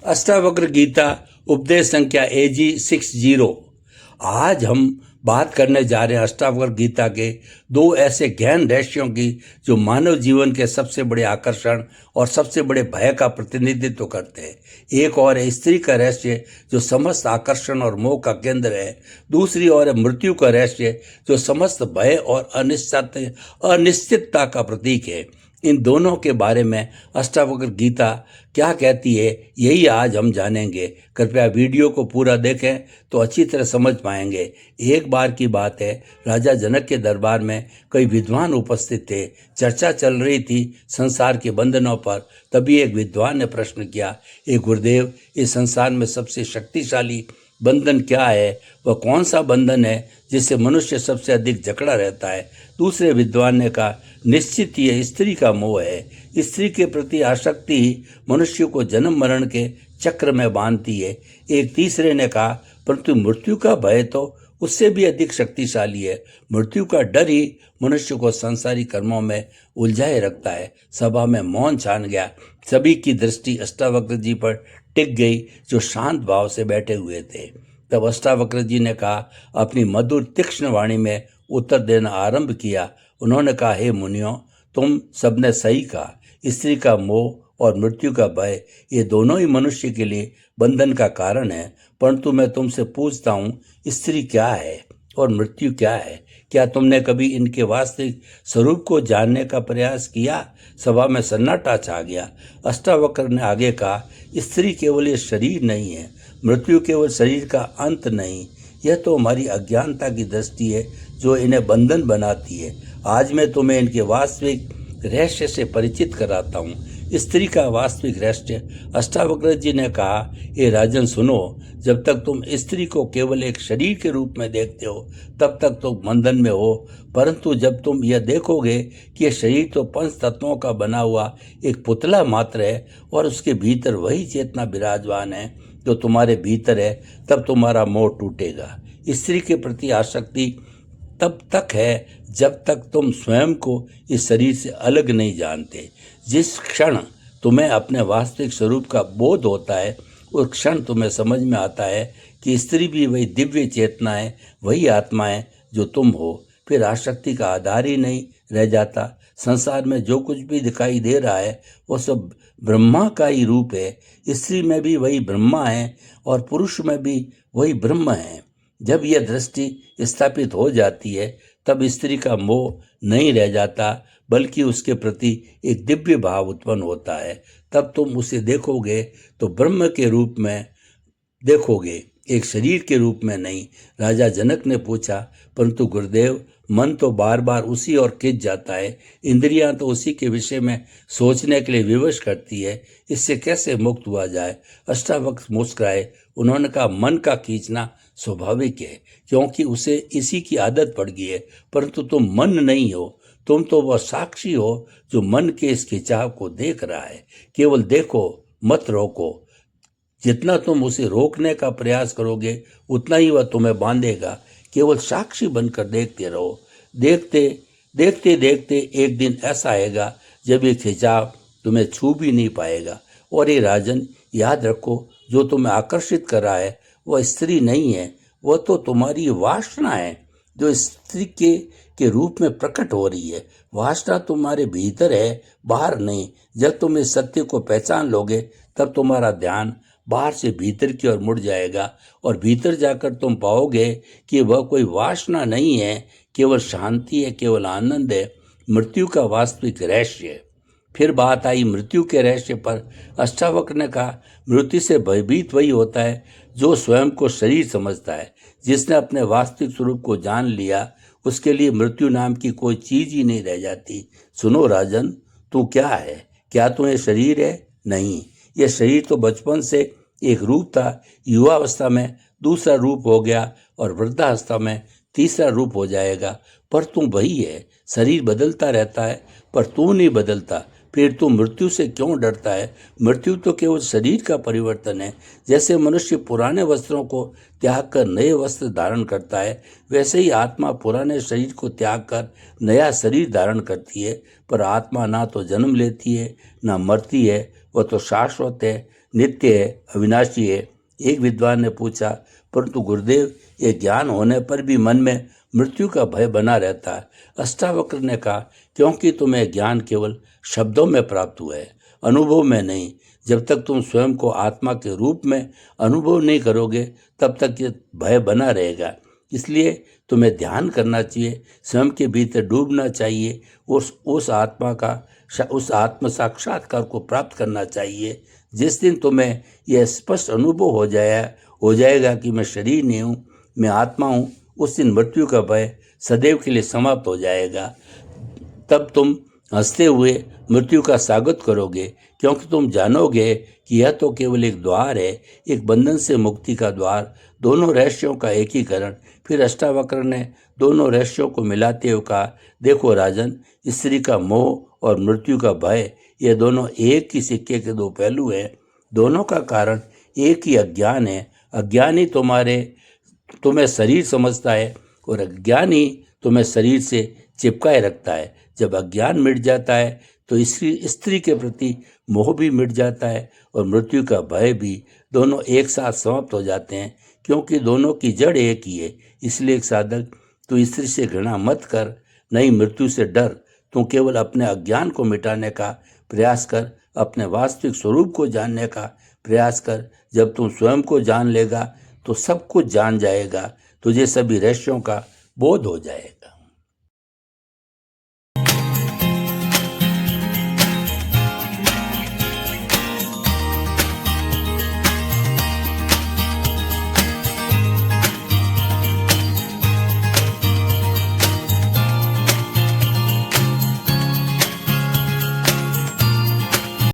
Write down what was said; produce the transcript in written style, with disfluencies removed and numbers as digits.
अष्टावक्र गीता उपदेश संख्या AG60। आज हम बात करने जा रहे हैं अष्टावक्र गीता के दो ऐसे गहन रहस्यों की जो मानव जीवन के सबसे बड़े आकर्षण और सबसे बड़े भय का प्रतिनिधित्व करते हैं। एक और है स्त्री का रहस्य जो समस्त आकर्षण और मोह का केंद्र है। दूसरी ओर है मृत्यु का रहस्य जो समस्त भय और अनिश्चितता का प्रतीक है। इन दोनों के बारे में अष्टावक्र गीता क्या कहती है, यही आज हम जानेंगे। कृपया वीडियो को पूरा देखें तो अच्छी तरह समझ पाएंगे। एक बार की बात है, राजा जनक के दरबार में कई विद्वान उपस्थित थे। चर्चा चल रही थी संसार के बंधनों पर। तभी एक विद्वान ने प्रश्न किया, गुरुदेव, इस संसार में सबसे शक्तिशाली बंधन क्या है? वह कौन सा बंधन है जिससे मनुष्य सबसे अधिक जकड़ा रहता है? दूसरे विद्वान ने कहा, निश्चित ये स्त्री का मोह है। स्त्री के प्रति आसक्ति ही मनुष्य को जन्म मरण के चक्र में बांधती है। एक तीसरे ने कहा, परंतु मृत्यु का भय तो उससे भी अधिक शक्तिशाली है। मृत्यु का डर ही मनुष्य को संसारी कर्मों में उलझाए रखता है। सभा में मौन छान गया। सभी की दृष्टि अष्टावक्र जी पर टिक गई जो शांत भाव से बैठे हुए थे। तब अष्टावक्र जी ने कहा, अपनी मधुर तीक्ष्ण वाणी में उत्तर देना आरंभ किया। उन्होंने कहा, हे मुनियों, तुम सबने सही कहा। स्त्री का मोह और मृत्यु का भय, ये दोनों ही मनुष्य के लिए बंधन का कारण है। परंतु मैं तुमसे पूछता हूँ, स्त्री क्या है और मृत्यु क्या है? क्या तुमने कभी इनके वास्तविक स्वरूप को जानने का प्रयास किया? सभा में सन्नाटा छा गया। अष्टावक्र ने आगे कहा, स्त्री केवल ये शरीर नहीं है, मृत्यु केवल शरीर का अंत नहीं। यह तो हमारी अज्ञानता की दृष्टि है जो इन्हें बंधन बनाती है। आज मैं तुम्हें इनके वास्तविक रहस्य से परिचित कराता हूँ। स्त्री का वास्तविक रहस्य। अष्टावक्र जी ने कहा, हे राजन सुनो, जब तक तुम स्त्री को केवल एक शरीर के रूप में देखते हो तब तक तुम बंधन में हो। परंतु जब तुम यह देखोगे कि यह शरीर तो पंच तत्वों का बना हुआ एक पुतला मात्र है और उसके भीतर वही चेतना विराजमान है जो तुम्हारे भीतर है, तब तुम्हारा मोह टूटेगा। स्त्री के प्रति आसक्ति तब तक है जब तक तुम स्वयं को इस शरीर से अलग नहीं जानते। जिस क्षण तुम्हें अपने वास्तविक स्वरूप का बोध होता है, उस क्षण तुम्हें समझ में आता है कि स्त्री भी वही दिव्य चेतना है, वही आत्मा है जो तुम हो। फिर आसक्ति का आधार ही नहीं रह जाता। संसार में जो कुछ भी दिखाई दे रहा है वो सब ब्रह्मा का ही रूप है। स्त्री में भी वही ब्रह्मा है और पुरुष में भी वही ब्रह्म है। जब यह दृष्टि स्थापित हो जाती है तब स्त्री का मोह नहीं रह जाता, बल्कि उसके प्रति एक दिव्य भाव उत्पन्न होता है। तब तुम उसे देखोगे तो ब्रह्म के रूप में देखोगे, एक शरीर के रूप में नहीं। राजा जनक ने पूछा, परंतु गुरुदेव, मन तो बार बार उसी ओर खिंच जाता है, इंद्रियां तो उसी के विषय में सोचने के लिए विवश करती है, इससे कैसे मुक्त हुआ जाए? अष्टावक्र मुस्कुराए। उन्होंने कहा, मन का खींचना स्वाभाविक है क्योंकि उसे इसी की आदत पड़ गई है। परंतु तुम मन नहीं हो, तुम तो वह साक्षी हो जो मन के इस खिंचाव को देख रहा है। केवल देखो, मत रोको। जितना तुम उसे रोकने का प्रयास करोगे उतना ही वह तुम्हें बांधेगा। केवल साक्षी बनकर देखते रहो। देखते देखते देखते एक दिन ऐसा आएगा जब ये खिंचाव तुम्हें छू भी नहीं पाएगा। और ये राजन, याद रखो, जो तुम्हें आकर्षित कर रहा है वह स्त्री नहीं है, वह तो तुम्हारी वासना है जो स्त्री के रूप में प्रकट हो रही है। वासना तुम्हारे भीतर है, बाहर नहीं। जब तुम इस सत्य को पहचान लोगे तब तुम्हारा ध्यान बाहर से भीतर की ओर मुड़ जाएगा और भीतर जाकर तुम पाओगे कि वह कोई वासना नहीं है, केवल शांति है, केवल आनंद है, मृत्यु का वास्तविक रहस्य है। फिर बात आई मृत्यु के रहस्य पर। अष्टावक्र ने कहा, मृत्यु से भयभीत वही होता है जो स्वयं को शरीर समझता है। जिसने अपने वास्तविक स्वरूप को जान लिया उसके लिए मृत्यु नाम की कोई चीज ही नहीं रह जाती। सुनो राजन, तू क्या है? क्या तू ये शरीर है? नहीं, यह शरीर तो बचपन से एक रूप था, युवावस्था में दूसरा रूप हो गया और वृद्धावस्था में तीसरा रूप हो जाएगा। पर तू वही है। शरीर बदलता रहता है पर तू नहीं बदलता। फिर तू मृत्यु से क्यों डरता है? मृत्यु तो केवल शरीर का परिवर्तन है। जैसे मनुष्य पुराने वस्त्रों को त्याग कर नए वस्त्र धारण करता है, वैसे ही आत्मा पुराने शरीर को त्याग कर नया शरीर धारण करती है। पर आत्मा ना तो जन्म लेती है ना मरती है, वह तो शाश्वत है। नित्य है, अविनाशी है। एक विद्वान ने पूछा, परंतु गुरुदेव, ये ज्ञान होने पर भी मन में मृत्यु का भय बना रहता है। अष्टावक्र ने कहा, क्योंकि तुम्हें ज्ञान केवल शब्दों में प्राप्त हुआ है, अनुभव में नहीं। जब तक तुम स्वयं को आत्मा के रूप में अनुभव नहीं करोगे, तब तक ये भय बना रहेगा। इसलिए तुम्हें ध्यान करना चाहिए, स्वयं के भीतर डूबना चाहिए, उस आत्म साक्षात्कार को प्राप्त करना चाहिए। जिस दिन तुम्हें यह स्पष्ट अनुभव हो जाएगा कि मैं शरीर नहीं हूँ, मैं आत्मा हूँ, उस दिन मृत्यु का भय सदैव के लिए समाप्त हो जाएगा। तब तुम हंसते हुए मृत्यु का स्वागत करोगे, क्योंकि तुम जानोगे कि यह तो केवल एक द्वार है, एक बंधन से मुक्ति का द्वार, दोनों रहस्यों का एकीकरण। फिर अष्टावक्र ने दोनों रहस्यों को मिलाते हुए कहा, देखो राजन, स्त्री का मोह और मृत्यु का भय, ये दोनों एक ही सिक्के के दो पहलू हैं। दोनों का कारण एक ही अज्ञान है। अज्ञानी तुम्हें शरीर समझता है और अज्ञानी तुम्हें शरीर से चिपकाए रखता है। जब अज्ञान मिट जाता है तो स्त्री के प्रति मोह भी मिट जाता है और मृत्यु का भय भी। दोनों एक साथ समाप्त हो जाते हैं, क्योंकि दोनों की जड़ एक ही है। इसलिए एक साधक, तू स्त्री से घृणा मत कर, नहीं मृत्यु से डर। तू केवल अपने अज्ञान को मिटाने का प्रयास कर, अपने वास्तविक स्वरूप को जानने का प्रयास कर। जब तू स्वयं को जान लेगा तो सब कुछ जान जाएगा, तुझे सभी रहस्यों का बोध हो जाएगा।